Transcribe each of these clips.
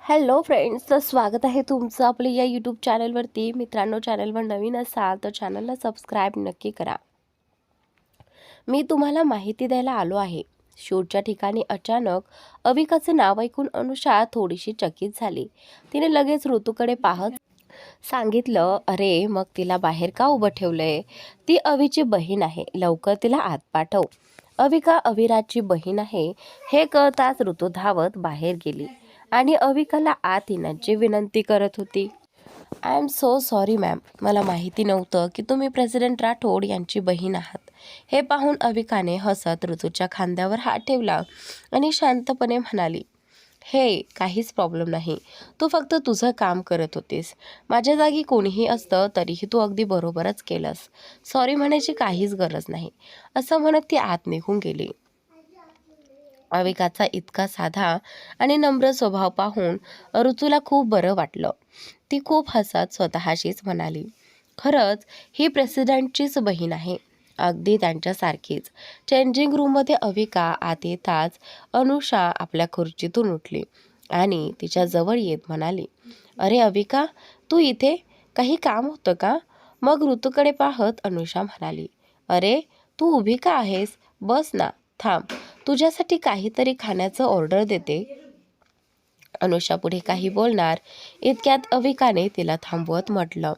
Hello friends, तर स्वागत आहे तुमचं आपल्या या यूट्यूब चॅनलवरती. मित्रांनो, चॅनलवर नवीन असाल तर चॅनलला सबस्क्राईब नक्की करा. मी तुम्हाला माहिती द्यायला आलो आहे. शूटच्या ठिकाणी अचानक अविकाचं नाव ऐकून अनुषा थोडीशी चकित झाली. तिने लगेच ऋतूकडे पाहत सांगितलं, अरे मग तिला बाहेर का उभं ठेवलंय? ती अवीची बहीण आहे, लवकर तिला आत पाठव. अविका अविराजची बहीण आहे हे कळताच ऋतू धावत बाहेर गेली आणि अविकाला आत येण्याची विनंती करत होती. I am so sorry ma'am, मला माहिती नव्हतं की तुम्ही प्रेसिडेंट राठोड यांची बहीण आहात. हे पाहून अविकाने हसत ऋतूच्या खांद्यावर हात ठेवला आणि शांतपणे म्हणाली, हे काहीच प्रॉब्लेम नाही. तू फक्त तुझं काम करत होतीस. माझ्या जागी कोणीही असतं तरीही तू अगदी बरोबरच केलंस. सॉरी म्हणायची काहीच गरज नाही, असं म्हणत ती आत निघून गेली. अविकाचा इतका साधा आणि नम्र स्वभाव पाहून ऋतूला खूप बरं वाटलं. ती खूप हसत स्वतःशीच म्हणाली, खरंच ही प्रेसिडेंटचीच बहीण आहे, अगदी त्यांच्यासारखीच. चेंजिंग रूममध्ये अविका आत येताच अनुषा आपल्या खुर्चीतून उठली आणि तिच्या जवळ येत म्हणाली, अरे अविका, तू इथे? काही काम होतं का? मग ऋतूकडे पाहत अनुषा म्हणाली, अरे तू उभी का आहेस? बस ना, थांब, तुझ्यासाठी काहीतरी खाण्याचं ऑर्डर देते. अनुषा पुढे काही बोलणार इतक्यात अविकाने तिला थांबवत म्हटलं,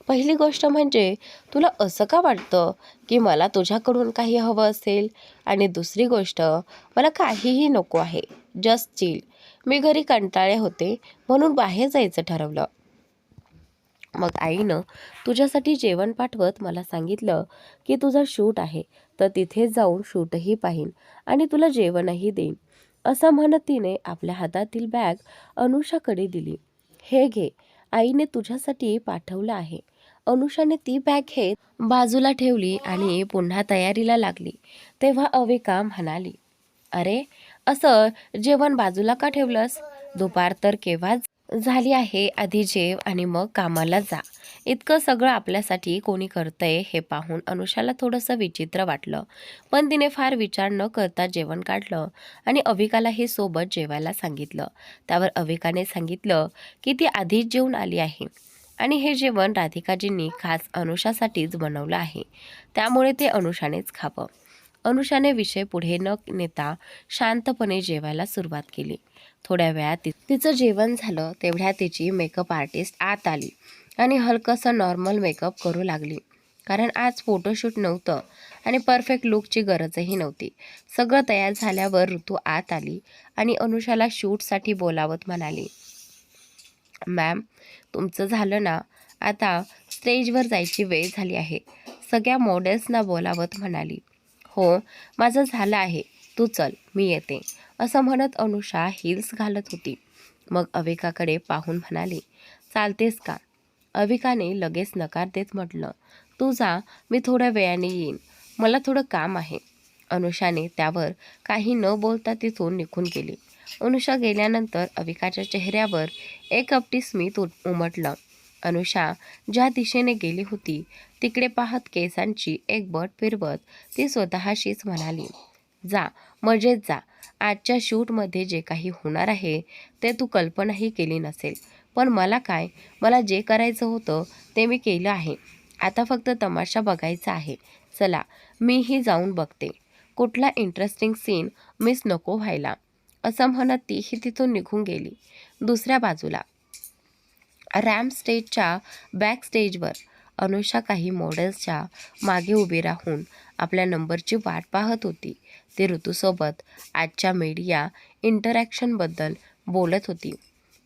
पहिली गोष्ट म्हणजे तुला असं का वाटतं की मला तुझ्याकडून काही हवं असेल? आणि दुसरी गोष्ट, मला काहीही नको आहे, जस्ट चिल. मी घरी कंटाळे होते म्हणून बाहेर जायचं ठरवलं. मग आईनं तुझ्यासाठी जेवण पाठवत मला सांगितलं की तुझा शूट आहे, तर तिथेच जाऊन शूटही पाहीन आणि तुला जेवणही देईन. असं म्हणत तिने आपल्या हातातील बॅग अनुषाकडे दिली. हे घे, आईने तुझ्यासाठी पाठवलं आहे. अनुषाने ती बॅग घेत बाजूला ठेवली आणि पुन्हा तयारीला लागली. तेव्हा अविका म्हणाली, अरे असं जेवण बाजूला का ठेवलंस? दुपार तर केव्हाच झाली आहे, आधी जेव आणि मग कामाला जा. इतकं सगळं आपल्यासाठी कोणी करतंय हे पाहून अनुषाला थोडंसं विचित्र वाटलं, पण तिने फार विचार न करता जेवण काढलं आणि अविकालाही सोबत जेवायला सांगितलं. त्यावर अविकाने सांगितलं की ती आधीच जेवून आली आहे आणि हे जेवण राधिकाजींनी खास अनुषासाठीच बनवलं आहे, त्यामुळे ते अनुषानेच खावं. अनुषाने विषय पुढे न नेता शांतपणे जेवायला सुरुवात केली. थोड्या वेळात तिचं जेवण झालं तेवढ्या तिची मेकअप आर्टिस्ट आत आली आणि हलकंसं नॉर्मल मेकअप करू लागली, कारण आज फोटोशूट नव्हतं आणि परफेक्ट लुकची गरजही नव्हती. सगळं तयार झाल्यावर ऋतू आत आली आणि अनुषाला शूटसाठी बोलावत म्हणाली, मॅम तुमचं झालं ना, आता स्टेजवर जायची वेळ झाली आहे. सगळ्या मॉडेल्सना बोलावत म्हणाली. हो, माझं झालं आहे, तू चल, मी येते, असं म्हणत अनुषा हिल्स घालत होती. मग अविकाकडे पाहून म्हणाली, चालतेस का? अविकाने लगेच नकार देत म्हटलं, तू जा, मी थोड्या वेळाने येईन, मला थोडं काम आहे. अनुषाने त्यावर काही न बोलता तिथून निघून गेली. अनुषा गेल्यानंतर अविकाच्या चेहऱ्यावर एक अपटी स्मित उमटलं. अनुषा ज्या दिशेने गेली होती तिकडे पाहत केसांची एक बट फिरवत ती स्वतःशीच म्हणाली, जा, मजेत जा. आजच्या शूटमध्ये जे काही होणार आहे ते तू कल्पनाही केली नसेल, पण मला काय, मला जे करायचं होतं ते मी केलं आहे. आता फक्त तमाशा बघायचा आहे. चला, मीही जाऊन बघते, कुठला इंटरेस्टिंग सीन मिस नको व्हायला, असं म्हणत तीही तिथून निघून गेली. दुसऱ्या बाजूला रॅम्प स्टेजच्या बॅक स्टेजवर अनुषा काही मॉडेल्सच्या मागे उभी राहून आपल्या नंबरची वाट पाहत होती. ती ऋतूसोबत आजच्या मीडिया इंटरॅक्शनबद्दल बोलत होती.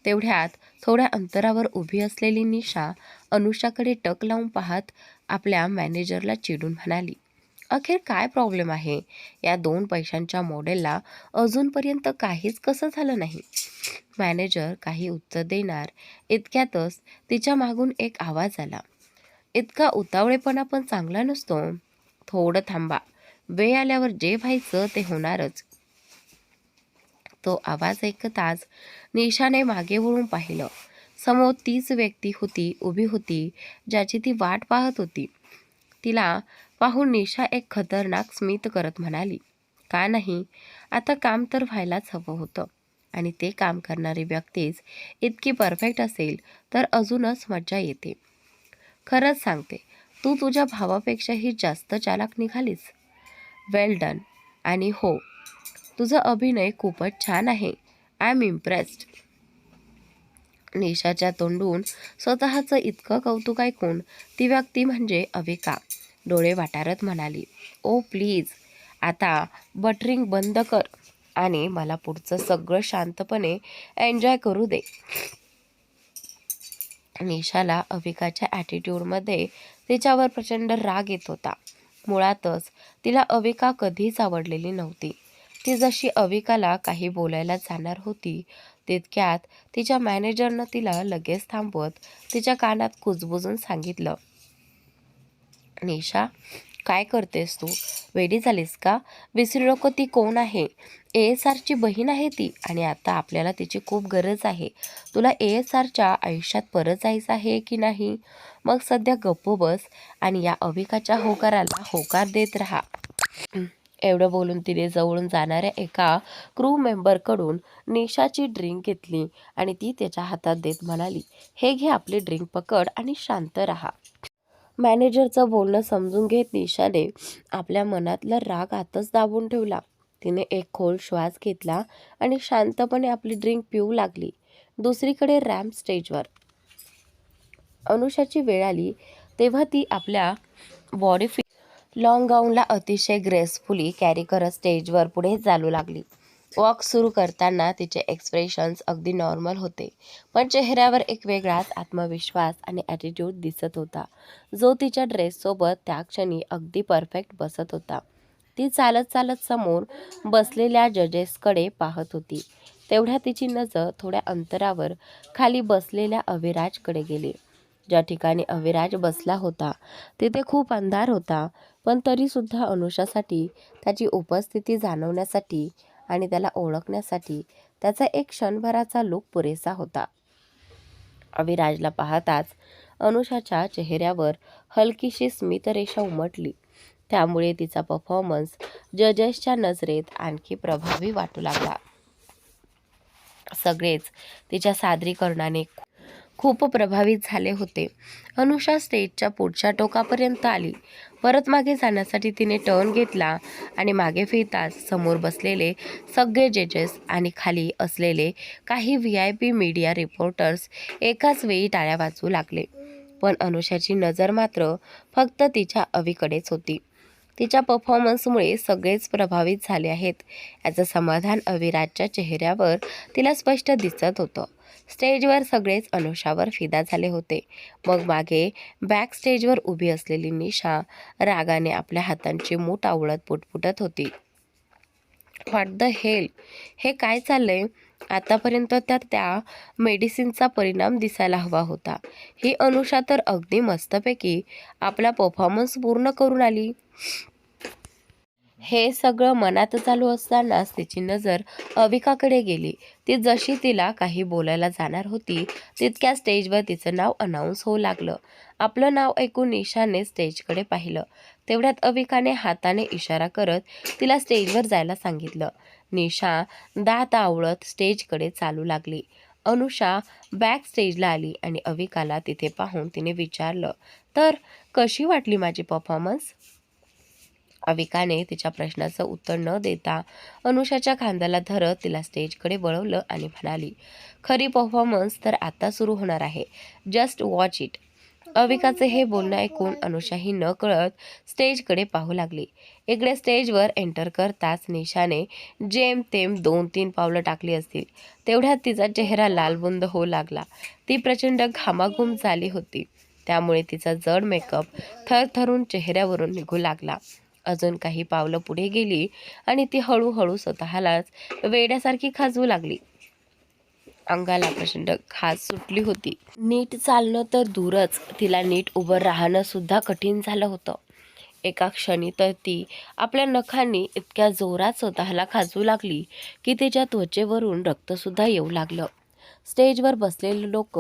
तेवढ्यात थोड्या अंतरावर उभी असलेली निशा अनुषाकडे टक लावून पाहत आपल्या मॅनेजरला चिडून म्हणाली, अखेर काय प्रॉब्लेम आहे? या 2 पैशांच्या मॉडेलला अजूनपर्यंत काहीच कसं झालं नाही? मॅनेजर काही उत्तर देणार इतक्यातच तिच्या मागून एक आवाज आला, इतका उतावळेपणा पण चांगला नसतो, थोडं थांबा, वेळ आल्यावर जे व्हायचं ते होणारच. तो आवाज ऐकताच निशाने मागे वळून पाहिलं. समोर तीच व्यक्ती उभी होती ज्याची ती वाट पाहत होती. तिला पाहून निशा एक खतरनाक स्मित करत म्हणाली, का नाही, आता काम तर व्हायलाच हवं होतं. आणि ते काम करणारी व्यक्तीच इतकी परफेक्ट असेल तर अजूनच मजा येते. खरंच सांगते, तू तुझ्या भावापेक्षाही जास्त चालाक निघालीस. वेल डन. आणि हो, तुझा अभिनय खूपच छान आहे. I am impressed. निशाच्या तोंडून स्वतःचं इतकं कौतुक ऐकून ती व्यक्ती म्हणजे अविका डोळे वाटारत म्हणाली, ओ प्लीज, आता बटरिंग बंद कर आणि मला पुढचं सगळं शांतपणे एन्जॉय करू दे. निशाला अविकाच्या ॲटिट्यूडमध्ये तिच्यावर प्रचंड राग येत होता. मुळातच तिला अविका कधीच आवडलेली नव्हती. ती जशी अविकाला काही बोलायला जाणार होती तितक्यात तिच्या मॅनेजरनं तिला लगेच थांबवत तिच्या कानात कुजबुजून सांगितलं, निशा, काय करतेस तू? वेडी झालीस का? विसरू नको ती कोण आहे. ASRची बहीण आहे ती आणि आता आपल्याला तिची खूप गरज आहे. तुला ASRच्या आयुष्यात परत जायचं आहे की नाही? मग सध्या गप्प बस आणि या अविकाच्या होकाराला होकार देत राहा. एवढं बोलून तिने जवळून जाणाऱ्या एका क्रू मेंबरकडून निशाची ड्रिंक घेतली आणि ती त्याच्या हातात देत म्हणाली, हे घे आपली ड्रिंक, पकड आणि शांत राहा. मॅनेजरचं बोलणं समजून घेत निशाने आपल्या मनातला राग आतच दाबून ठेवला. तिने एक खोल श्वास घेतला आणि शांतपणे आपली ड्रिंक पिऊ लागली. दुसरीकडे रॅम्प स्टेजवर अनुषाची वेळ आली तेव्हा ती आपल्या बॉडी लॉंग गाऊनला अतिशय ग्रेसफुली कॅरी करत स्टेजवर पुढे चालू लागली. वॉक सुरू करताना तिचे एक्सप्रेशन्स अगदी नॉर्मल होते, पण चेहऱ्यावर एक वेगळाच आत्मविश्वास आणि ॲटिट्यूड दिसत होता, जो तिच्या ड्रेससोबत त्या क्षणी अगदी परफेक्ट बसत होता. ती चालत चालत समोर बसलेल्या जजेसकडे पाहत होती. तेवढ्या तिची नजर थोड्या अंतरावर खाली बसलेल्या अविराजकडे गेली. ज्या ठिकाणी अविराज बसला होता तिथे खूप अंधार होता, पण तरीसुद्धा अनुषासाठी त्याची उपस्थिती जाणवण्यासाठी आणि त्याला ओळखण्यासाठी त्याचा एक क्षणभराचा लूक पुरेसा होता. अविराजला पाहताच अनुषाच्या चेहऱ्यावर हलकीशी स्मितरेषा उमटली. त्यामुळे तिचा परफॉर्मन्स जजेसच्या नजरेत आणखी प्रभावी वाटू लागला. सगळेच तिच्या सादरीकरणाने खूप प्रभावित झाले होते. अनुषा स्टेजच्या पुढच्या टोकापर्यंत आली. परत मागे जाण्यासाठी तिने टर्न घेतला आणि मागे फिरताच समोर बसलेले सगळे जजेस आणि खाली असलेले काही VIP मीडिया रिपोर्टर्स एकाच वेळी टाळ्या वाजवू लागले. पण अनुषाची नजर मात्र फक्त तिच्या अवीकडेच होती. तिच्या परफॉर्मन्समुळे सगळेच प्रभावित झाले आहेत याचं समाधान अविराजच्या चेहऱ्यावर तिला स्पष्ट दिसत होतं. स्टेजवर सगळेच अनुषावर फिदा झाले होते. मग मागे बॅक स्टेजवर उभी असलेली निशा रागाने आपल्या हातांची मूठ आवळत पुटपुटत होती. व्हॉट द हेल, हे काय चाललंय? आतापर्यंत तर त्या मेडिसिनचा परिणाम दिसायला हवा होता. ही अनुषा तर अगदी मस्तपैकी आपला परफॉर्मन्स पूर्ण करून आली. हे सगळं मनात चालू असतानाच तिची नजर अविकाकडे गेली. ती जशी तिला काही बोलायला जाणार होती तितक्या स्टेजवर तिचं नाव अनाऊन्स होऊ लागलं. आपलं नाव ऐकून निशाने स्टेजकडे पाहिलं. तेवढ्यात अविकाने हाताने इशारा करत तिला स्टेजवर जायला सांगितलं. निशा दात आवळत स्टेजकडे चालू लागली. अनुषा बॅक स्टेजला आली आणि अविकाला तिथे पाहून तिने विचारलं, तर कशी वाटली माझी परफॉर्मन्स? अविकाने तिच्या प्रश्नाचं उत्तर न देता अनुषाच्या खांद्याला धरत तिला स्टेजकडे वळवलं आणि म्हणाली, खरी परफॉर्मन्स तर आता सुरू होणार आहे. Just watch it. अविकाचे हे बोलणं ऐकून अनुषाही न कळत स्टेजकडे पाहू लागली. इकडे स्टेजवर एंटर करताच निशाने जेमतेम 2-3 पावलं टाकली असतील. तेवढ्यात तिचा चेहरा लालबुंद होऊ लागला. ती प्रचंड घामाघूम झाली होती. त्यामुळे तिचा जड मेकअप थरथरून चेहऱ्यावरून निघू लागला. अजून काही पावलं पुढे गेली आणि ती हळूहळू स्वतःलाच वेड्यासारखी खाजवू लागली. अंगाला प्रचंड खाज सुटली होती. नीट चालणं तर दूरच, तिला नीट उभं राहणं सुद्धा कठीण झालं होतं. एका क्षणी तर ती आपल्या नखांनी इतक्या जोरात स्वतःला खाजवू लागली की तिच्या त्वचेवरून रक्तसुद्धा येऊ लागलं. स्टेजवर बसलेले लोक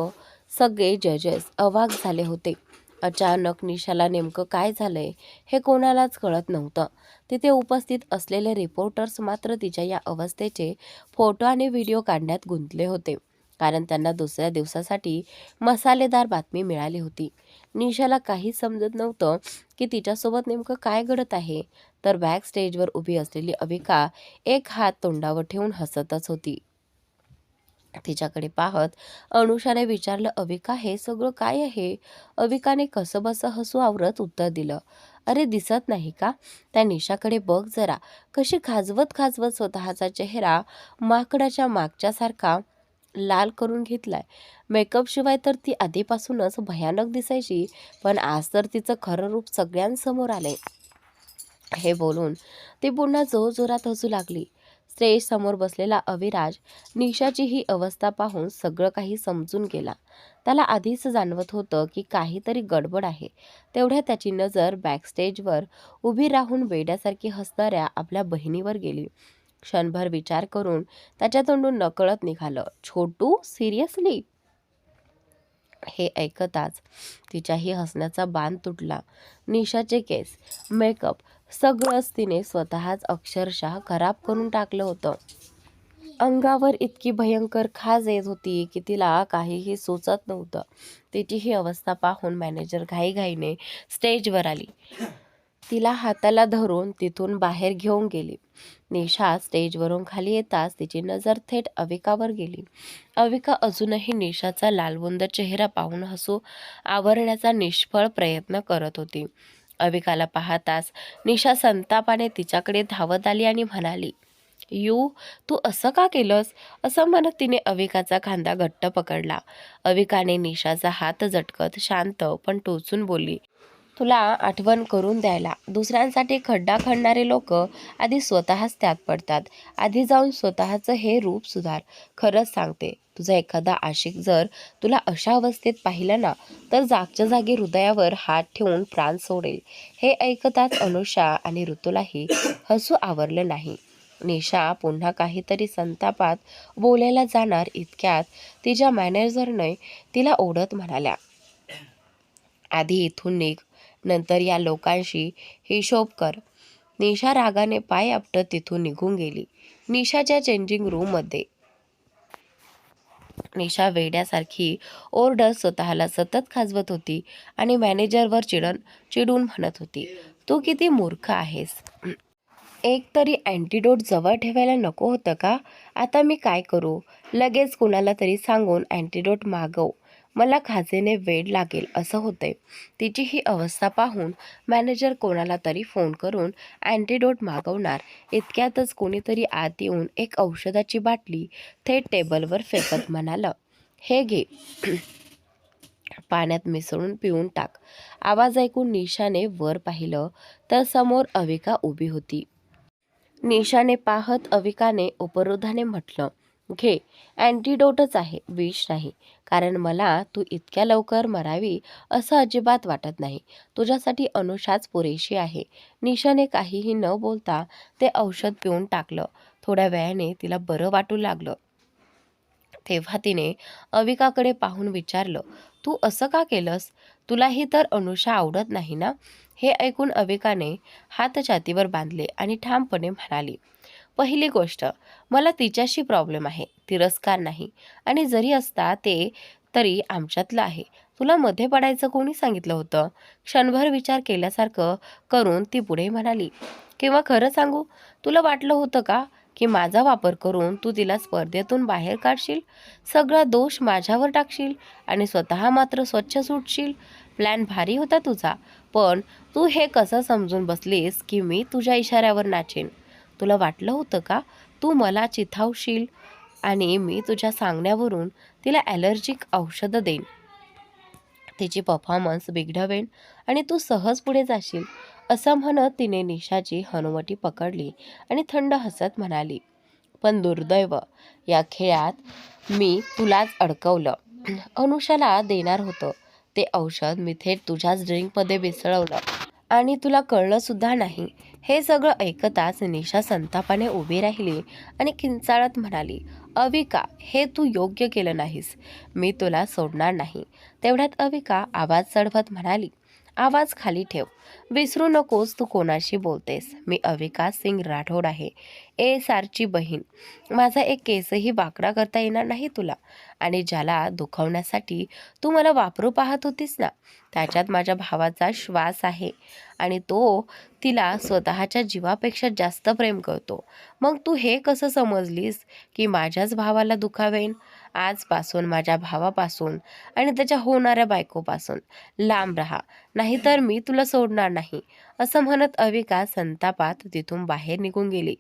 सगळे जजेस अवाक झाले होते. अचानक निशाला नेमकं काय झालंय हे कोणालाच कळत नव्हतं. तिथे उपस्थित असलेले रिपोर्टर्स मात्र तिच्या या अवस्थेचे फोटो आणि व्हिडिओ काढण्यात गुंतले होते, कारण त्यांना दुसऱ्या दिवसासाठी मसालेदार बातमी मिळाली होती. निशाला काहीच समजत नव्हतं की तिच्यासोबत नेमकं काय घडत आहे. तर बॅक स्टेजवर उभी असलेली अविका एक हात तोंडावर ठेवून हसतच होती. तिच्याकडे पाहत अनुषाने विचारलं, अविका हे सगळं काय आहे? अविकाने कसंबसं हसू आवरत उत्तर दिलं, अरे दिसत नाही का? त्या निशाकडे बघ जरा, कशी खाजवत खाजवत स्वतःचा चेहरा माकडाच्या मागच्यासारखा लाल करून घेतलाय. मेकअप शिवाय तर ती आधीपासूनच भयानक दिसायची, पण आज तर तिचं खरं रूप सगळ्यांसमोर आलंय. हे बोलून ती पुन्हा जोरजोरात हसू लागली. स्टेज समोर बसलेला अविराज निशाची ही अवस्था पाहून सगळं काही समजून गेला. त्याला आधीच जाणवत होतं की काहीतरी गडबड आहे. तेवढ्या त्याची नजर बॅकस्टेजवर उभी राहून वेड्यासारखी हसणाऱ्या आपल्या बहिणीवर गेली. क्षणभर विचार करून त्याच्या तोंडून नकळत निघालं, छोटू सिरियसली? हे ऐकताच तिच्याही हसण्याचा बांध तुटला. निशाचे केस, मेकअप सगळंच तिने स्वतःच अक्षरशः खराब करून टाकलं होतं. अंगावर इतकी भयंकर खाज येत होती की तिला काहीही सुचत नव्हतं. तिची ही अवस्था पाहून मॅनेजर घाईघाईने स्टेजवर आली. तिला हाताला धरून तिथून बाहेर घेऊन गेली. निशा स्टेजवरून खाली येताच तिची नजर थेट अविकावर गेली. अविका अजूनही निशाचा लालबुंद चेहरा पाहून हसू आवरण्याचा निष्फळ प्रयत्न करत होती. अविकाला पाहताच निशा संतापाने तिच्याकडे धावत आली आणि म्हणाली, तू असं का केलंस? असं म्हणत तिने अविकाचा खांदा घट्ट पकडला. अविकाने निशाचा हात झटकत शांत पण टोचून बोलली, तुला आठवण करून द्यायला, दुसऱ्यांसाठी खड्डा खणणारे लोक आधी स्वतःच त्यात पडतात. आधी जाऊन स्वतःचं हे रूप सुधार. खरंच सांगते, तुझा एखादा आशिक जर तुला अशा अवस्थेत पाहिलं ना, तर जागच्या जागी हृदयावर हात ठेवून प्राण सोडेल. हे ऐकताच अनुषा आणि ऋतूलाही हसू आवरलं नाही. निशा पुन्हा काहीतरी संतापात बोलायला जाणार इतक्यात तिच्या मॅनेजरने तिला ओढत म्हणाल्या, आधी इथून निघ, नंतर या लोकांशी हिशोब कर. निशा रागाने पाय आपटत तिथून निघून गेली. निशाच्या चेंजिंग रूममध्ये निशा वेड्यासारखी ओरडत स्वतःला सतत खाजवत होती आणि मॅनेजरवर चिडून म्हणत होती, तू किती मूर्ख आहेस. एक तरी अँटिडोट जवळ ठेवायला नको होतं का? आता मी काय करू? लगेच कोणाला तरी सांगून अँटिडोट मागव. मला खाजेने वेड लागेल असं होतंय. तिची ही अवस्था पाहून मॅनेजर कोणाला तरी फोन करून अँटिडोट मागवणार इतक्यातच कोणीतरी आत येऊन एक औषधाची बाटली थेट टेबलवर फेकत म्हणालं, हे घे, पाण्यात मिसळून पिऊन टाक. आवाज ऐकून निशाने वर पाहिलं तर समोर अविका उभी होती. निशाने पाहत अविकाने उपरोधाने म्हटलं, घे, अँटिडोटच आहे, विष नाही. कारण मला तू इतक्या लवकर मरावी असं अजिबात वाटत नाही. तुझ्यासाठी अनुषाच पुरेशी आहे. निशाने काहीही न बोलता ते औषध पिऊन टाकलं. थोड्या वेळाने तिला बरं वाटू लागलं. तेव्हा तिने अविकाकडे पाहून विचारलं, तू असं का केलंस? तुलाही तर अनुषा आवडत नाही ना? हे ऐकून अविकाने हात छातीवर बांधले आणि ठामपणे म्हणाली, पहिली गोष्ट, मला तिच्याशी प्रॉब्लेम आहे, तिरस्कार नाही. आणि जरी असता ते तरी आमच्यातलं आहे. तुला मध्ये पडायचं कोणी सांगितलं होतं? क्षणभर विचार केल्यासारखं करून ती पुढे म्हणाली, किंवा खरं सांगू, तुला वाटलं होतं का की माझा वापर करून तू तिला स्पर्धेतून बाहेर काढशील, सगळा दोष माझ्यावर टाकशील आणि स्वतः मात्र स्वच्छ सुटशील? प्लॅन भारी होता तुझा, पण तू हे कसं समजून बसलीस की मी तुझ्या इशाऱ्यावर नाचेन? तुला वाटलं होतं का तू मला चिथावशील आणि मी तुझ्या सांगण्यावरून तिला ॲलर्जिक औषधं देईन, तिची परफॉर्मन्स बिघडवेन आणि तू सहज पुढे जाशील? असं म्हणत तिने निशाची हनुवटी पकडली आणि थंड हसत म्हणाली, पण दुर्दैव, या खेळात मी तुलाच अडकवलं. अनुषाला देणार होतं ते औषध मी थेट तुझ्याच ड्रिंकमध्ये मिसळवलं आणि तुला कळलं सुद्धा नाही. हे सगळं ऐकताच निशा संतापाने उभी राहिली आणि किंचाळत म्हणाली, अविका, हे तू योग्य केलं नाहीस. मी तुला सोडणार नाही. तेवढ्यात अविका आवाज चढवत म्हणाली, आवाज खाली ठेव. विसरू नकोस तू कोणाशी बोलतेस. मी अविका सिंग राठोड आहे, सारची बहीण. माझा एक केसही वाकडा करता येणार नाही तुला. आणि ज्याला दुखवण्यासाठी तू मला वापरू पाहत होतीस ना, त्याच्यात माझ्या भावाचा श्वास आहे आणि तो तिला स्वतःच्या जीवापेक्षा जास्त प्रेम करतो. मग तू हे कसं समजलीस की माझ्याच भावाला दुखावेन? आजपासून माझ्या भावापासून आणि त्याच्या होणाऱ्या बायकोपासून लांब राहा, नाहीतर मी तुला सोडणार नाही. असं म्हणत अविका संतापात तिथून बाहेर निघून गेली.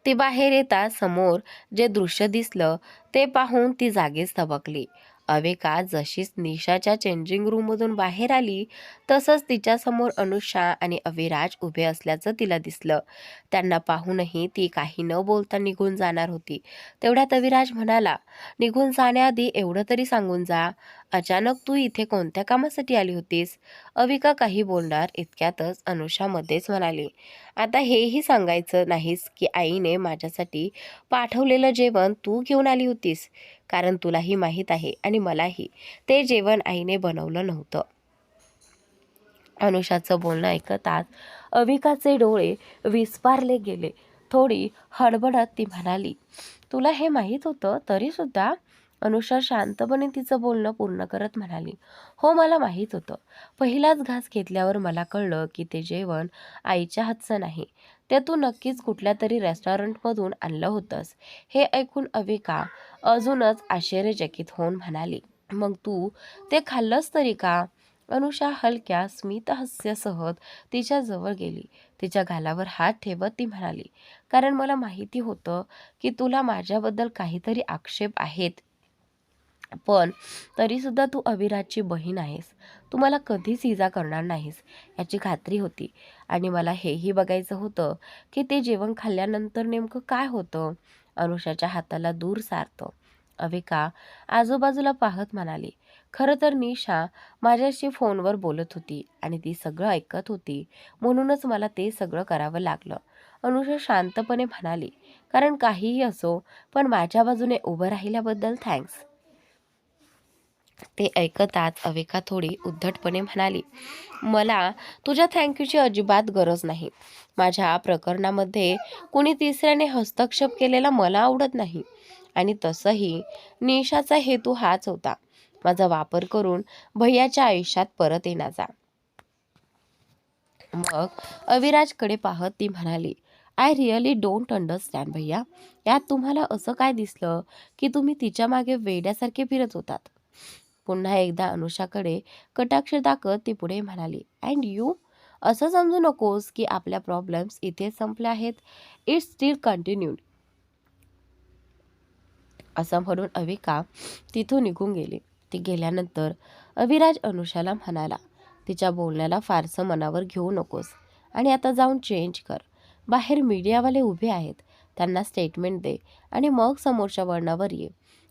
ती बाहेर येता समोर जे दृश्य दिसलं ते पाहून ती जागीच थबकली. अविका जशीच निशाच्या चेंजिंग रूममधून बाहेर आली तसंच तिच्यासमोर अनुषा आणि अविराज उभे असल्याचं तिला दिसलं. त्यांना पाहूनही ती काही न बोलता निघून जाणार होती. तेवढ्यात अविराज म्हणाला, निघून जाण्याआधी एवढं तरी सांगून जा, अचानक तू इथे कोणत्या कामासाठी आली होतीस? अविका काही बोलणार इतक्यातच अनुषा मध्येच म्हणाली, आता हेही सांगायचं नाहीस की आईने माझ्यासाठी पाठवलेलं जेवण तू घेऊन आली होतीस? कारण तुलाही माहीत आहे आणि मलाही, ते जेवण आईने बनवलं नव्हतं. अनुषाचं बोलणं ऐकताच अविकाचे डोळे विस्पारले गेले. थोडी हडबडत ती म्हणाली, तुला हे माहीत होतं तरी सुद्धा? अनुषा शांतपणे तिचं बोलणं पूर्ण करत म्हणाली, हो, मला माहीत होतं. पहिलाच घास घेतल्यावर मला कळलं की ते जेवण आईच्या हातचं नाही. ते तू नक्कीच कुठल्या तरी रेस्टॉरंटमधून आणलं होतंस. हे ऐकून अविका अजूनच आश्चर्यचकित होऊन म्हणाली, मग तू ते खाल्लंस तरी का? अनुषा हलक्या स्मितहास्यासह तिच्या जवळ गेली. तिच्या गालावर हात ठेवत ती म्हणाली, कारण मला माहिती होतं की तुला माझ्याबद्दल काहीतरी आक्षेप आहेत, पण तरी सुद्धा तू अविराजची बहीण आहेस. तू मला कधीच इजा करणार नाहीस याची खात्री होती. आणि मला हेही बघायचं होतं की ते जेवण खाल्ल्यानंतर नेमकं काय होतं. अनुषाच्या हाताला दूर सारतं. अविका आजूबाजूला पाहत म्हणाली, खरं तर निशा माझ्याशी फोनवर बोलत होती आणि ती सगळं ऐकत होती, म्हणूनच मला ते सगळं करावं लागलं. अनुषा शांतपणे म्हणाली, कारण काहीही असो, पण माझ्या बाजूने उभं राहिल्याबद्दल थँक्स. ते ऐकताच अविका थोडी उद्धटपणे म्हणाली, मला तुझ्या थँक्यूची अजिबात गरज नाही. माझ्या प्रकरणामध्ये कुणी तिसऱ्याने हस्तक्षेप केलेला मला आवडत नाही. आणि तसंही निशाचा हेतू हाच होता, माझा वापर करून भैयाच्या आयुष्यात परत येण्याचा. मग अविराजकडे पाहत ती म्हणाली, आय रिअली डोंट अंडरस्टँड भैया. यात तुम्हाला असं काय दिसलं की तुम्ही तिच्या मागे वेड्यासारखे फिरत होतात? पुन्हा एकदा अनुषाकडे कटाक्ष दाखवत ती पुढे म्हणाली, अँड यू, असं समजू नकोस की आपल्या प्रॉब्लेम्स इथे संपल्या आहेत. It's steel continued. असं म्हणून अविका तिथून निघून गेली. ती गेल्यानंतर अविराज अनुषाला म्हणाला, तिच्या बोलण्याला फारसं मनावर घेऊ नकोस आणि आता जाऊन चेंज कर. बाहेर मीडियावाले उभे आहेत, त्यांना स्टेटमेंट दे आणि मग समोरच्या वळणावर ये.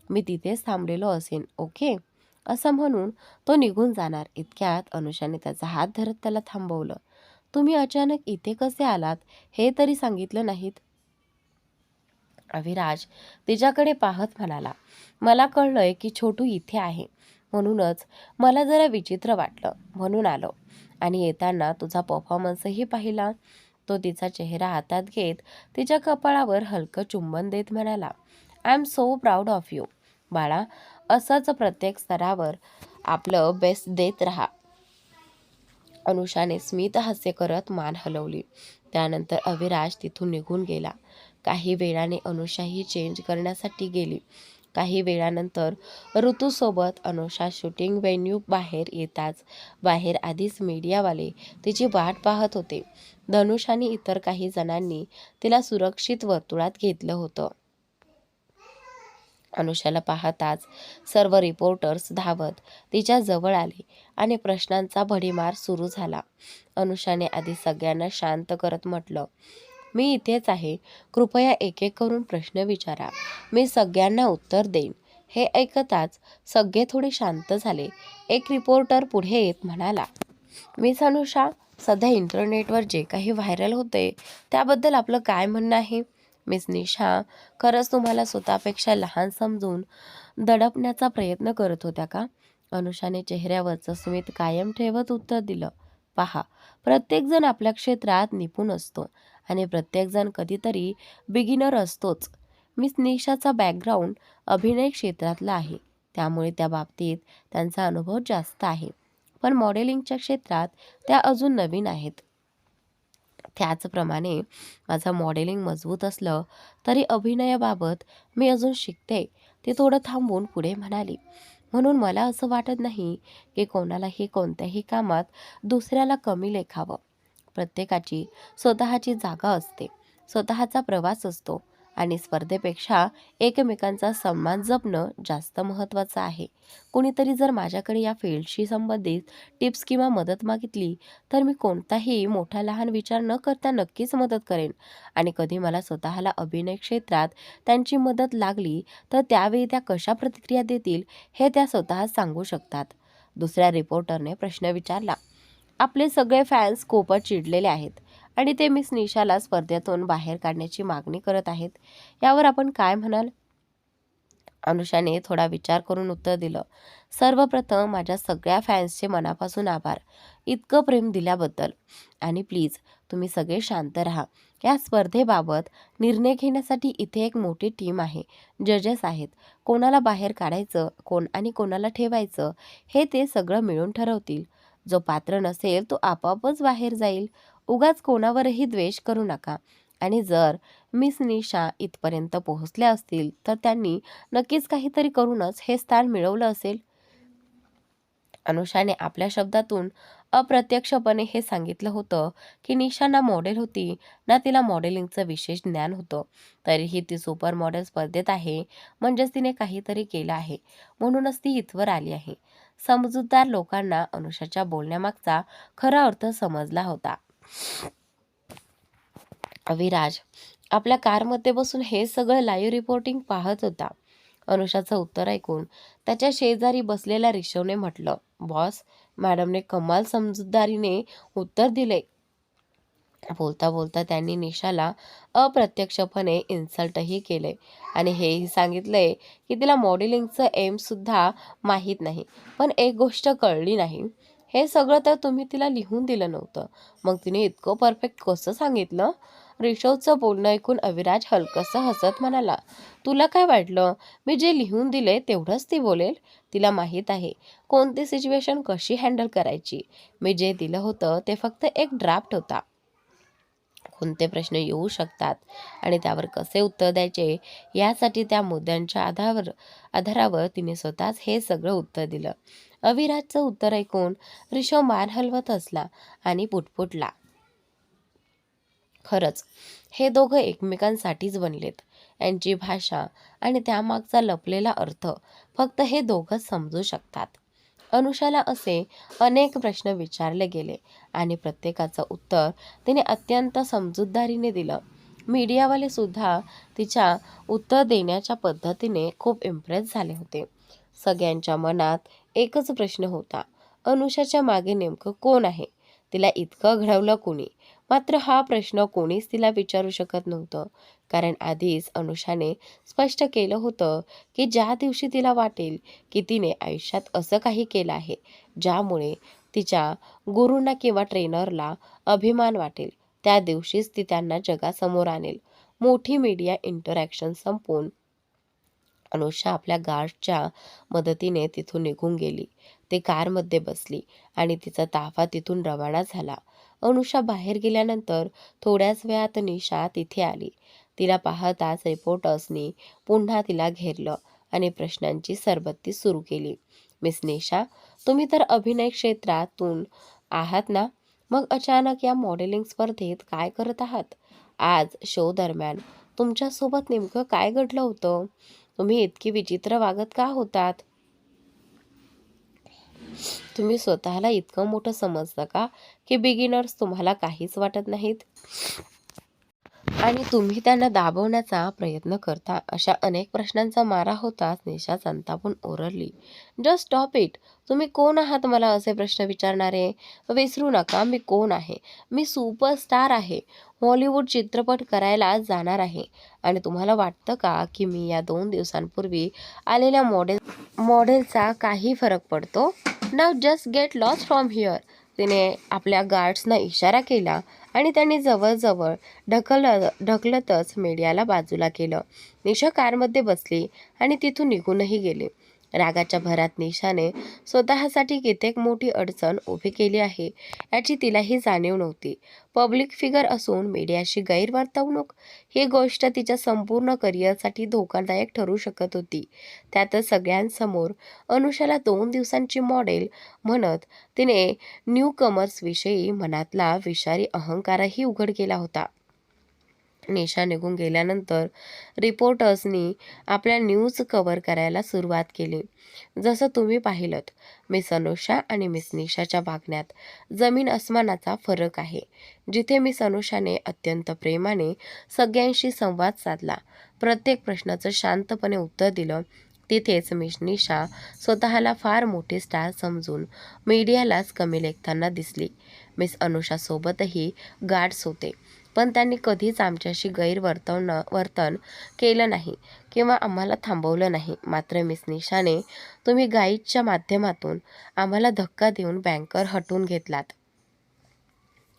मी तिथेच थांबलेलो असेन, ओके? असं म्हणून तो निघून जाणार इतक्यात अनुषाने त्याचा हात धरत त्याला थांबवलं. तुम्ही अचानक इथे कसे आलात हे तरी सांगितलं नाहीत. अविराज तिच्याकडे पाहत म्हणाला, मला कळलंय की छोटू इथे आहे, म्हणूनच मला जरा विचित्र वाटलं म्हणून आलो. आणि येताना तुझा परफॉर्मन्सही पाहिला. तो तिचा चेहरा हातात घेत तिच्या कपाळावर हलकं चुंबन देत म्हणाला, I am so proud of you बाळा. असंच प्रत्येक स्तरावर आपलं बेस्ट देत राहा. अनुषाने स्मित हास्य करत मान हलवली. त्यानंतर अविराज तिथून निघून गेला. काही वेळाने अनुषाही चेंज करण्यासाठी गेली. काही वेळानंतर ऋतूसोबत अनुषा शूटिंग व्हेन्यू बाहेर येताच बाहेर आधीच मीडियावाले तिची वाट पाहत होते. धनुष आणि इतर काही जणांनी तिला सुरक्षित वर्तुळात घेतलं होतं. अनुषाला पाहताच सर्व रिपोर्टर्स धावत तिच्या जवळ आले आणि प्रश्नांचा भडीमार सुरू झाला. अनुषाने आधी सगळ्यांना शांत करत म्हटलं, मी इथेच आहे, कृपया एक एक करून प्रश्न विचारा, मी सगळ्यांना उत्तर देईन. हे ऐकताच सगळे थोडे शांत झाले. एक रिपोर्टर पुढे येत म्हणाला, मिस अनुषा, सध्या इंटरनेटवर जे काही व्हायरल होते त्याबद्दल आपलं काय म्हणणं आहे? मिस निशा खरंच तुम्हाला स्वतःपेक्षा लहान समजून दडपण्याचा प्रयत्न करत होत्या का? अनुषाने चेहऱ्यावरचं स्मित कायम ठेवत उत्तर दिलं. पहा, प्रत्येकजण आपल्या क्षेत्रात निपुण असतो आणि प्रत्येकजण कधीतरी बिगिनर असतोच. मिस निशाचा बॅकग्राऊंड अभिनय क्षेत्रातला आहे, त्यामुळे त्या बाबतीत त्यांचा अनुभव जास्त आहे. पण मॉडेलिंगच्या क्षेत्रात त्या अजून नवीन आहेत. त्याचप्रमाणे माझं मॉडेलिंग मजबूत असलं तरी अभिनयाबाबत मी अजून शिकते, ती थोडं थांबून पुढे म्हणाली. म्हणून मला असं वाटत नाही की कोणालाही कोणत्याही कामात दुसऱ्याला कमी लेखावं. प्रत्येकाची स्वतःची जागा असते, स्वतःचा प्रवास असतो आणि स्पर्धेपेक्षा एकमेकांचा सन्मान जपणं जास्त महत्त्वाचं आहे. कुणीतरी जर माझ्याकडे या फील्डशी संबंधित टिप्स किंवा मदत मागितली तर मी कोणताही मोठा लहान विचार न करता नक्कीच मदत करेन. आणि कधी मला स्वतःला अभिनय क्षेत्रात त्यांची मदत लागली तर त्यावेळी त्या कशा प्रतिक्रिया देतील हे त्या स्वतःच सांगू शकतात. दुसऱ्या रिपोर्टरने प्रश्न विचारला. आपले सगळे फॅन्स खूपच चिडलेले आहेत आणि ते मिस निशाला स्पर्धेतून बाहेर काढण्याची मागणी करत आहेत. यावर आपण काय म्हणाल? अनुषाने थोडा विचार करून उत्तर दिलं. सर्वप्रथम माझ्या सगळ्या फॅन्सचे मनापासून आभार, इतकं प्रेम दिल्याबद्दल. आणि प्लीज तुम्ही सगळे शांत राहा. या स्पर्धेबाबत निर्णय घेण्यासाठी इथे एक मोठी टीम आहे, जजेस आहेत. कोणाला बाहेर काढायचं आणि कोणाला ठेवायचं हे ते सगळं मिळून ठरवतील. जो पात्र नसेल तो आपोआपच बाहेर जाईल. उगाच कोणावरही द्वेष करू नका. आणि जर मिस निशा इथपर्यंत पोहोचल्या असतील तर त्यांनी नक्कीच काहीतरी करूनच हे स्थान मिळवलं असेल. अनुषाने आपल्या शब्दातून अप्रत्यक्षपणे हे सांगितलं होतं की निशा ना मॉडेल होती ना तिला मॉडेलिंगचं विशेष ज्ञान होतं. तरीही ती सुपर मॉडेल स्पर्धेत आहे म्हणजेच तिने काहीतरी केलं आहे, म्हणूनच ती इथवर आली आहे. समजूतदार लोकांना अनुषाच्या बोलण्यामागचा खरा अर्थ समजला होता. अविराज आपल्या कारमध्ये बसून हे सगळं लाईव्ह रिपोर्टिंग पाहत होता. अनुषाचं उत्तर ऐकून त्याच्या शेजारी बसलेल्या ऋषवने म्हटलं, बॉस, मॅडमने कमाल समजूतदारीने उत्तर दिले. बोलता बोलता त्यांनी निशाला अप्रत्यक्षपणे इन्सल्टही केले आणि हेही सांगितले की तिला मॉडेलिंगचं एम सुद्धा माहीत नाही. पण एक गोष्ट कळली नाही, हे सगळं तर तुम्ही तिला लिहून दिलं नव्हतं, मग तिने इतकं परफेक्ट कसं सांगितलं? ऋषवचं बोलणं ऐकून अविराज हलकंसं हसत म्हणाला, तुला काय वाटलं मी जे लिहून दिले तेवढंच ती बोलेल? तिला माहीत आहे कोणती सिच्युएशन कशी हँडल करायची. मी जे दिलं होतं ते फक्त एक ड्राफ्ट होता. कोणते प्रश्न येऊ शकतात आणि त्यावर कसे उत्तर द्यायचे यासाठी त्या मुद्द्यांच्या आधारावर तिने स्वतःच हे सगळं उत्तर दिलं. अविराजचं उत्तर ऐकून ऋषव मान हलवत असला आणि पुटपुटला. खरंच हे दोघं एकमेकांसाठीच बनलेत. यांची भाषा आणि त्यामागचा लपलेला अर्थ फक्त हे दोघंच समजू शकतात. अनुषाला असे अनेक प्रश्न विचारले गेले आणि प्रत्येकाचं उत्तर तिने अत्यंत समजूतदारीने दिलं. मीडियावाले सुद्धा तिच्या उत्तर देण्याच्या पद्धतीने खूप इम्प्रेस झाले होते. सगळ्यांच्या मनात एकच प्रश्न होता, अनुषाच्या मागे नेमकं कोण आहे? तिला इतकं घडवलं कोणी? मात्र हा प्रश्न कोणीच तिला विचारू शकत नव्हतं, कारण आधीच अनुषाने स्पष्ट केलं होतं की ज्या दिवशी तिला वाटेल की तिने आयुष्यात असं काही केलं आहे ज्यामुळे तिच्या गुरूंना किंवा ट्रेनरला अभिमान वाटेल, त्या दिवशीच ती त्यांना जगासमोर आणेल. मोठी मीडिया इंटरॅक्शन संपवून अनुषा आपल्या गार्डच्या मदतीने तिथून निघून गेली. ती कारमध्ये बसली आणि तिचा ताफा तिथून रवाना झाला. अनुषा बाहेर गेल्यानंतर थोड्याच वेळात निशा तिथे आली. तिला पाहताच रिपोर्टर्सनी पुन्हा तिला घेरलं आणि प्रश्नांची सरबत्ती सुरू केली. मिस निशा, तुम्ही तर अभिनय क्षेत्रातून आहात ना, मग अचानक या मॉडेलिंग स्पर्धेत काय करत आहात? आज शो दरम्यान तुमच्यासोबत नेमकं काय घडलं होतं? तुम्ही इतकी विचित्र वागत का होतात? तुम्ही स्वतःला इतकं मोठं समजता का की बिगिनर्स तुम्हाला काहीच वाटत नाहीत? आणि तुम्ही त्यांना दाबवण्याचा प्रयत्न करता. अशा अनेक प्रश्नांचा मारा होताच निशा संतापून ओरडली, जस्ट स्टॉप इट. तुम्ही कोण आहात मला असे प्रश्न विचारणारे? विसरू नका मी कोण आहे. मी सुपरस्टार आहे. हॉलिवूड चित्रपट करायला जाणार आहे. आणि तुम्हाला वाटतं का की मी या 2 दिवसांपूर्वी आलेल्या मॉडेलचा काही फरक पडतो? Now just get lost from here. तिने आपल्या गार्ड्सना इशारा केला आणि त्यांनी जवळजवळ ढकलतच मीडियाला बाजूला केलं. निशा कारमध्ये बसली आणि तिथून निघूनही गेली. रागाच्या भरात निशाने स्वतःसाठी कित्येक मोठी अडचण उभी केली आहे याची तिलाही जाणीव नव्हती. पब्लिक फिगर असून मीडियाशी गैरवर्तवणूक ही गोष्ट तिच्या संपूर्ण करिअरसाठी धोकादायक ठरू शकत होती. त्यातच सगळ्यांसमोर अनुषाला 2 दिवसांची मॉडेल म्हणत तिने न्यू कमर्सविषयी मनातला विषारी अहंकारही उघड केला होता. निशा निघून गेल्यानंतर रिपोर्टर्सनी आपल्या न्यूज कव्हर करायला सुरुवात केली. जसं तुम्ही पाहिलंत, मिस अनुषा आणि मिस निशाच्या वागण्यात जमीन अस्मानाचा फरक आहे. जिथे मिस अनुषाने अत्यंत प्रेमाने सगळ्यांशी संवाद साधला, प्रत्येक प्रश्नाचं शांतपणे उत्तर दिलं, तिथेच मिस निशा स्वतःला फार मोठी स्टार समजून मीडियालाच कमी लेखताना दिसली. मिस अनुषासोबतही गार्ड्स होते, पण त्यांनी कधीच आमच्याशी वर्तन केलं नाही किंवा आम्हाला थांबवलं नाही. मात्र मिस निशाने तुम्ही गाईडच्या माध्यमातून आम्हाला धक्का देऊन बँकर हटवून घेतलात.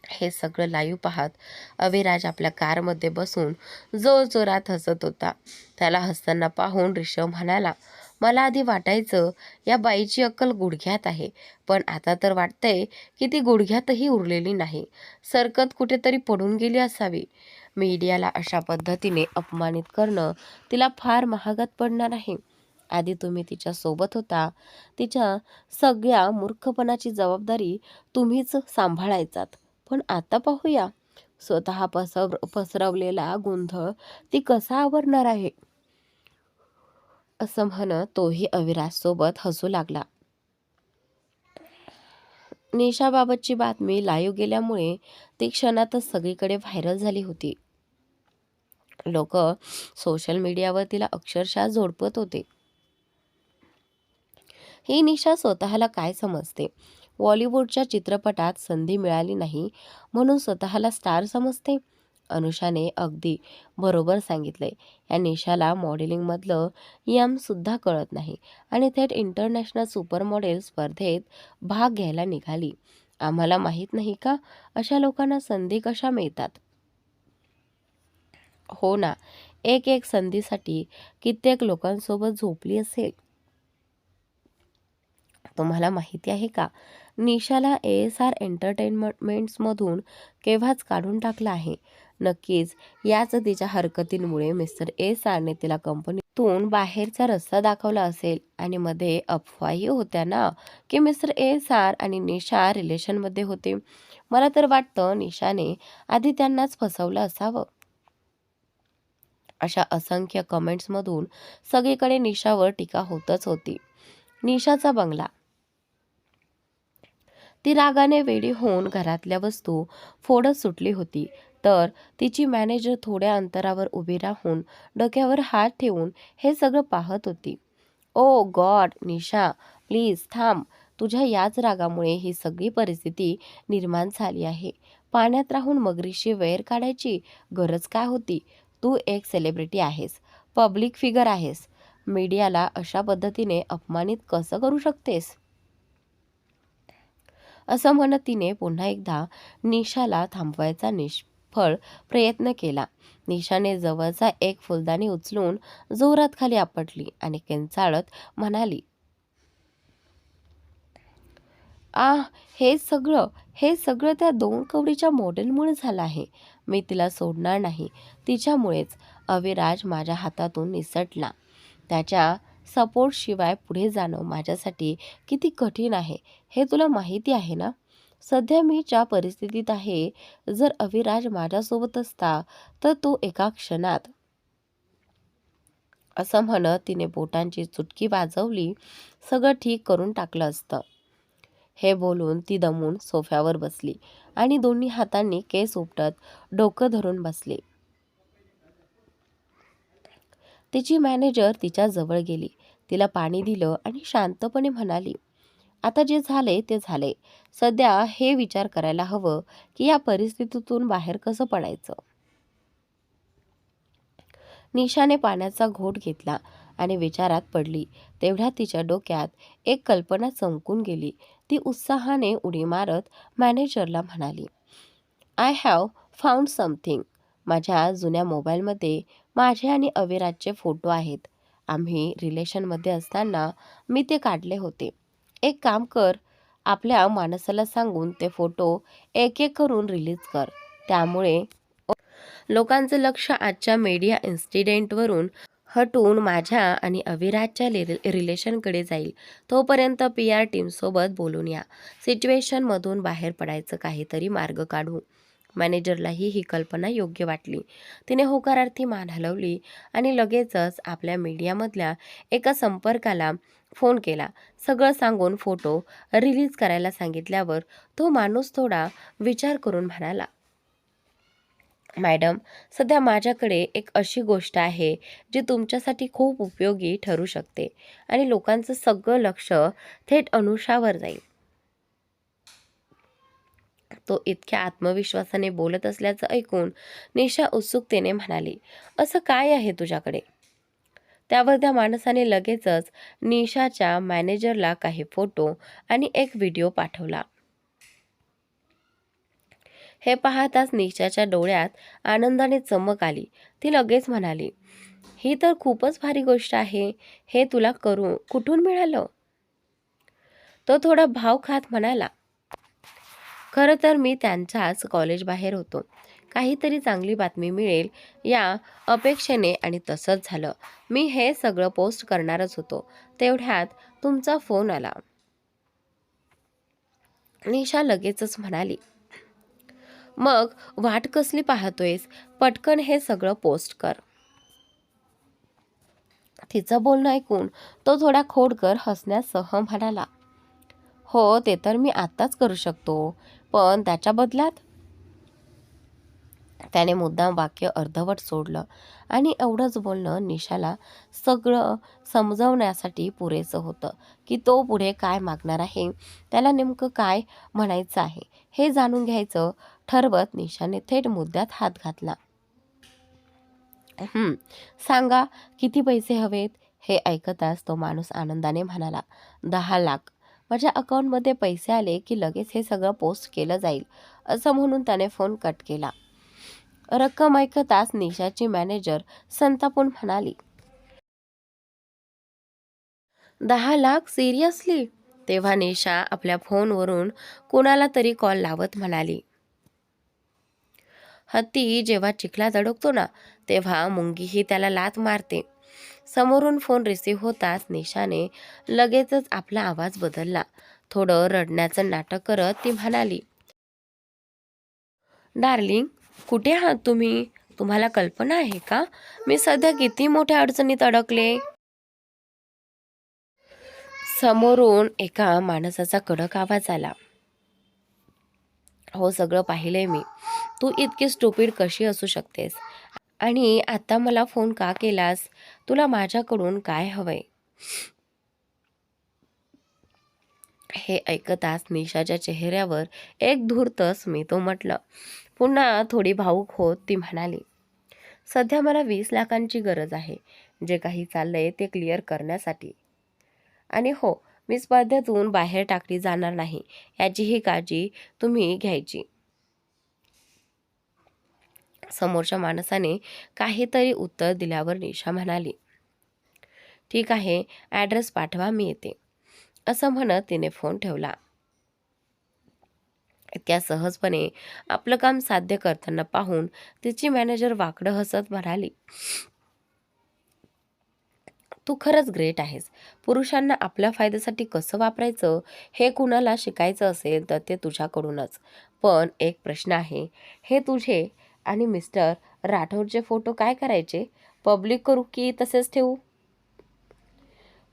हे सगळं लाईव्ह पाहत अविराज आपल्या कारमध्ये बसून जोरजोरात हसत होता. त्याला हसताना पाहून ऋषभ म्हणाला, मला आधी वाटायचं या बाईची अक्कल गुडघ्यात आहे, पण आता तर वाटतंय की ती गुडघ्यातही उरलेली नाही. सरकत कुठेतरी पडून गेली असावी. मीडियाला अशा पद्धतीने अपमानित करणं तिला फार महागात पडणार आहे. आधी तुम्ही तिच्या सोबत होता. तिच्या सगळ्या मूर्खपणाची जबाबदारी तुम्हीच सांभाळायचात. पण आता पाहूया स्वतः पसरवलेला गोंधळ ती कसा आवरणार आहे. असं म्हणत तोही अविराजसोबत हसू लागला. निशाबाबतची बातमी लाईव्ह गेल्यामुळे ती क्षणातच सगळीकडे व्हायरल झाली होती. लोक सोशल मीडियावर तिला अक्षरशः झोडपत होते. ही निशा स्वतःला काय समजते? बॉलिवूडच्या चित्रपटात संधी मिळाली नाही म्हणून स्वतःला स्टार समजते? अनुषाने अगदी बरोबर सांगितलंय. या निशाला मॉडेलिंगमधलं सुद्धा कळत नाही आणि थेट इंटरनॅशनल सुपर मॉडेल स्पर्धेत भाग घ्यायला निघाली. आम्हाला माहीत नाही का अशा लोकांना संधी कशा मिळतात? हो ना, एक संधीसाठी कित्येक लोकांसोबत झोपली असेल. तुम्हाला माहिती आहे का, निशाला ASR एंटरटेनमेंट्समधून केव्हाच काढून टाकलं आहे. नक्कीच याच तिच्या हरकतींमुळे मिस्टर ASRने तिला कंपनीतून बाहेरचा रस्ता दाखवला असेल. आणि मध्ये अफवाही होत्या ना की मिस्टर ASR आणि निशा रिलेशनमध्ये होते. मला तर वाटतं निशाने आधी त्यांनाच फसवलं असावं. अशा असंख्य कमेंट्समधून सगळीकडे निशावर टीका होतच होती. निशाचा बंगला. ती रागाने वेडी होऊन घरातल्या वस्तू फोडत सुटली होती, तर तिची मॅनेजर थोड्या अंतरावर उभी राहून डोक्यावर हात ठेवून हे सगळं पाहत होती. ओ गॉड निशा, प्लीज थांब. तुझ्या याच रागामुळे ही सगळी परिस्थिती निर्माण झाली आहे. पाण्यात राहून मगरीशी वैर काढायची गरज काय होती? तू एक सेलिब्रिटी आहेस, पब्लिक फिगर आहेस. मीडियाला अशा पद्धतीने अपमानित कसं करू शकतेस? असं म्हणत तिने पुन्हा एकदा निशाला थांबवायचा निष्फळ प्रयत्न केला. निशाने जवळचा एक फुलदाणी उचलून जोरात खाली आपटली आणि किंचाळत म्हणाली, आह, हे सगळं त्या 2 कवडीच्या मॉडेलमुळे झालं आहे. मी तिला सोडणार नाही. तिच्यामुळेच अविराज माझ्या हातातून निसटला. त्याच्या सपोर्टशिवाय पुढे जाणं माझ्यासाठी किती कठीण आहे हे तुला माहिती आहे ना? सध्या मी ज्या परिस्थितीत आहे, जर अविराज माझ्यासोबत असता तर तो एका क्षणात. असं म्हणत तिने बोटांची चुटकी वाजवली, सगळं ठीक करून टाकलं असतं. हे बोलून ती दमून सोफ्यावर बसली आणि दोन्ही हातांनी केस उपटत डोकं धरून बसली. तिची मॅनेजर तिच्या जवळ गेली, तिला पाणी दिलं आणि शांतपणे म्हणाली, आता जे झाले ते झाले. सध्या हे विचार करायला हवं की या परिस्थितीतून बाहेर कसं पडायचं. निशाने पाण्याचा घोट घेतला आणि विचारात पडली. तेवढ्यात तिच्या डोक्यात एक कल्पना चमकून गेली. ती उत्साहाने उडी मारत मॅनेजरला म्हणाली, आय हॅव फाउंड समथिंग. माझ्या जुन्या मोबाईलमध्ये माझे आणि अविराजचे फोटो आहेत. आम्ही रिलेशनमध्ये असताना मी ते काढले होते. एक काम कर, आपल्या माणसाला सांगून ते फोटो एक एक करून रिलीज कर. त्यामुळे लोकांचं लक्ष आजच्या मीडिया इन्सिडेंटवरून हटून माझ्या आणि अविराजच्या रिलेशनकडे जाईल. तोपर्यंत PR टीमसोबत बोलून या. सिच्युएशनमधून बाहेर पडायचं काहीतरी मार्ग काढू. मॅनेजरलाही ही कल्पना योग्य वाटली. तिने होकारार्थी मान हलवली आणि लगेचच आपल्या मीडियामधल्या एका संपर्काला फोन केला. सगळं सांगून फोटो रिलीज करायला सांगितल्यावर तो माणूस थोडा विचार करून म्हणाला, मॅडम, सध्या माझ्याकडे एक अशी गोष्ट आहे जी तुमच्यासाठी खूप उपयोगी ठरू शकते आणि लोकांचं सगळं लक्ष थेट अनुषावर जाईल. तो इतक्या आत्मविश्वासाने बोलत असल्याचं ऐकून निशा उत्सुकतेने म्हणाली, असं काय आहे तुझ्याकडे? त्यावर त्या माणसाने लगेचच निशाच्या मॅनेजरला काही फोटो आणि एक व्हिडिओ पाठवला. हे पाहताच निशाच्या डोळ्यात आनंदाने चमक आली. ती लगेच म्हणाली, ही तर खूपच भारी गोष्ट आहे. हे तुला कुठून मिळालं? तो थोडा भाव खात म्हणाला, खरं तर मी त्यांच्याच कॉलेज बाहेर होतो. काहीतरी चांगली बातमी मिळेल या अपेक्षेने आणि तसंच झालं. मी हे सगळं पोस्ट करणारच होतो. तेवढ्यात तुमचा फोन आला. निशा लगेचच म्हणाली, मग वाट कसली पाहतोयस? पटकन हे सगळं पोस्ट कर. तिचं बोलणं ऐकून तो थोडा खोडकर हसण्यासह म्हणाला, हो, ते तर मी आत्ताच करू शकतो, पण त्याच्या बदल्यात. त्याने मुद्दाम वाक्य अर्धवट सोडलं आणि एवढंच बोलणं निशाला सगळं समजवण्यासाठी पुरेसं होतं की तो पुढे काय मागणार आहे, त्याला नेमकं काय म्हणायचं आहे हे जाणून घ्यायचं ठरवत निशाने थेट मुद्द्यात हात घातला. सांगा, किती पैसे हवेत? हे ऐकताच तो माणूस आनंदाने म्हणाला, 10 लाख. माझ्या अकाउंटमध्ये पैसे आले की लगेच हे सगळं पोस्ट केलं जाईल. असं म्हणून त्याने फोन कट केला. रक्कम ऐकताच निशाची मॅनेजर संतापून म्हणाली, 10 लाख? सिरियसली? तेव्हा निशा आपल्या फोनवरून कोणाला तरी कॉल लावत म्हणाली, हत्ती जेव्हा चिखलात अडकतो ना, तेव्हा मुंगीही त्याला लाथ मारते. समोरून फोन रिसीव्ह होताच निशाने लगेचच आपला आवाज बदलला. थोडं रडण्याचं नाटक करत ती म्हणाली, डार्लिंग, कुठे आहात तुम्ही? तुम्हाला कल्पना आहे का मी सध्या किती मोठ्या अडचणीत अडकले? समोरून एका माणसाचा कडक आवाज आला, हो, सगळं पाहिलंय मी. तू इतकी स्टुपिड कशी असू शकतेस? आणि आता मला फोन का केलास? तुला माझ्याकडून काय हवंय? हे ऐकताच निशाच्या चेहऱ्यावर एक धूर्त स्मित उमटलं. पुन्हा थोडी भावूक होत ती म्हणाली, सध्या मला 20 लाखांची गरज आहे, जे काही चाललंय ते क्लिअर करण्यासाठी. आणि हो, मी स्पर्धेतून बाहेर टाकली जाणार नाही याचीही काळजी तुम्ही घ्यायची. समोरच्या माणसाने काहीतरी उत्तर दिल्यावर निशा म्हणाली, ठीक आहे, ॲड्रेस पाठवा, मी येते. असं म्हणत तिने फोन ठेवला. इतक्या सहजपणे आपलं काम साध्य करताना पाहून तिची मॅनेजर वाकडं हसत म्हणाली, तू खरंच ग्रेट आहेस. पुरुषांना आपल्या फायद्यासाठी कसं वापरायचं हे कुणाला शिकायचं असेल तर ते तुझ्याकडूनच. पण एक प्रश्न आहे, हे तुझे आणि मिस्टर राठोडचे फोटो काय करायचे? पब्लिक करू की तसेच ठेवू?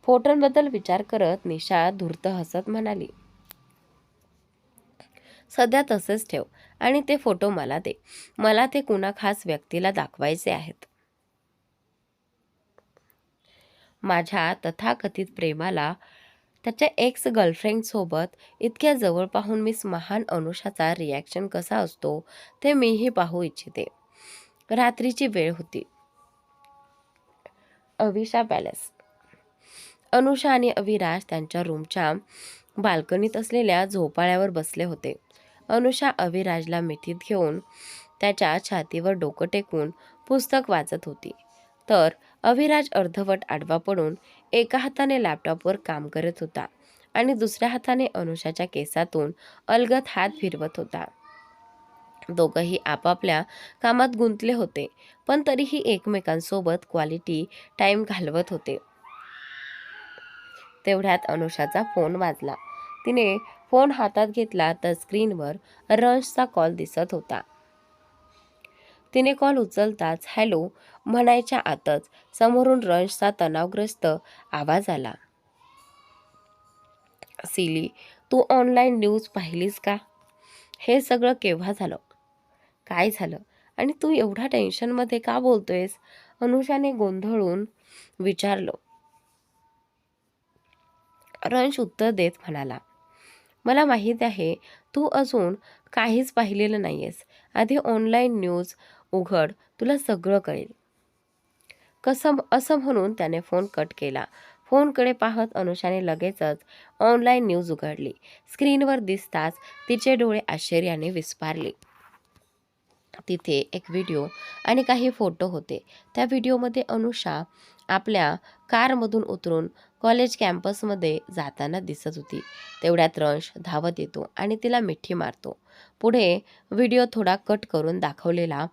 फोटोंबद्दल विचार करत निशा धूर्त हसत म्हणाली, सध्या तसेच ठेव आणि ते फोटो मला दे. मला ते कुणा खास व्यक्तीला दाखवायचे आहेत. माझ्या तथाकथित प्रेमाला त्याच्या एक्स गर्लफ्रेंडसोबत इतक्या जवळ पाहून मिस महान अनुषाचा रिॲक्शन कसा असतो ते मीही पाहू इच्छिते. रात्रीची वेळ होती. अविशा पॅलेस. अनुषा आणि अविराज त्यांच्या रूमच्या बाल्कनीत असलेल्या झोपाळ्यावर बसले होते. अनुषा अविराजला मिठीत घेऊन त्याच्या छातीवर डोकं टेकून पुस्तक वाचत होती, तर अविराज अर्धवट आडवा पडून एका हाताने लॅपटॉपवर काम करत होता आणि दुसऱ्या हाताने अनुषाच्या केसातून अलगद हात फिरवत होता. दोघंही आपापल्या कामात गुंतले होते, पण तरीही एकमेकांसोबत क्वालिटी टाइम घालवत होते. तेवढ्यात अनुषाचा फोन वाजला. तिने फोन हातात घेतला तर स्क्रीनवर रंशचा कॉल दिसत होता. तिने कॉल उचलताच हॅलो म्हणायच्या आतच समोरून रंशचा तणावग्रस्त आवाज आला. सिली, तू ऑनलाईन न्यूज पाहिलीस का? हे सगळं केव्हा झालं? काय झालं? आणि तू एवढा टेन्शनमध्ये का बोलतोयस? अनुषाने गोंधळून विचारलं. रंश उत्तर देत म्हणाला, मला माहीत आहे तू अजून काहीच पाहिलेलं नाहीयेस. आधी ऑनलाईन न्यूज उघड, तुला सगळं कळेल. कसं असं म्हणून त्याने फोन कट केला. फोनकडे पाहत अनुषाने लगेचच ऑनलाईन न्यूज उघडली. स्क्रीनवर दिसताच तिचे डोळे आश्चर्याने विस्फारले. तिथे एक व्हिडिओ आणि काही फोटो होते. त्या व्हिडिओमध्ये अनुषा आपल्या कारमधून उतरून कॉलेज कॅम्पसमध्ये जाताना दिसत होती. तेवढ्यात रंश धावत येतो आणि तिला मिठी मारतो. पुढे व्हिडिओ थोडा कट करून दाखवलेला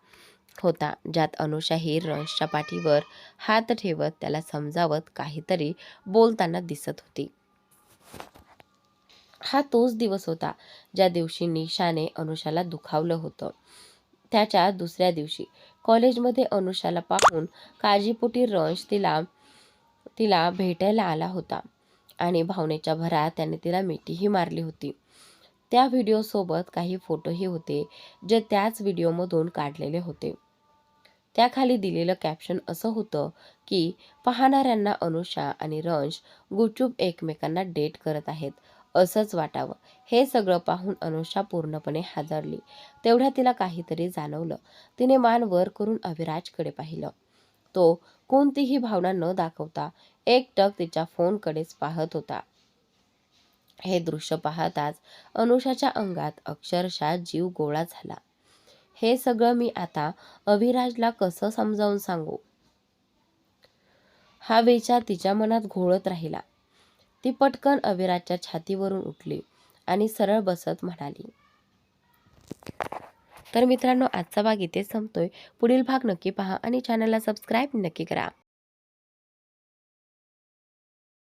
होता, ज्यात अनुषा ही रंशच्या पाठीवर हात ठेवत त्याला समजावत काहीतरी बोलताना दिसत होती. हा तोच दिवस होता ज्या दिवशी निशाने अनुषाला दुखावलं होतं. त्याच्या दुसऱ्या दिवशी कॉलेजमध्ये अनुषाला पाहून काळजीपोटी रंश तिला भेटायला आला होता आणि भावनेच्या भरात त्याने तिला मिठीही मारली होती. त्या व्हिडिओसोबत काही फोटोही होते, जे त्याच व्हिडिओमधून काढलेले होते. त्याखाली दिलेलं कॅप्शन असं होतं की पाहणाऱ्यांना अनुषा आणि रंश गुपचूप एकमेकांना डेट करत आहेत असंच वाटावं. हे सगळं पाहून अनुषा पूर्णपणे हादरली. तेवढ्या तिला काहीतरी जाणवलं. तिने मान वर करून अविराजकडे पाहिलं. तो कोणतीही भावना न दाखवता एकटक तिच्या फोनकडेच पाहत होता. हे दृश्य पाहताच अनुषाच्या अंगात अक्षरशः जीव गोळा झाला. हे सगळं मी आता अविराजला कसं समजावून सांगू? हा विचार तिच्या मनात घोळत राहिला. ती पटकन अविराजच्या छातीवरून उठली आणि सरळ बसत म्हणाली. तर मित्रांनो, आजचा भाग इथेच संपतोय. पुढील भाग नक्की पहा आणि चॅनलला सबस्क्राईब नक्की करा.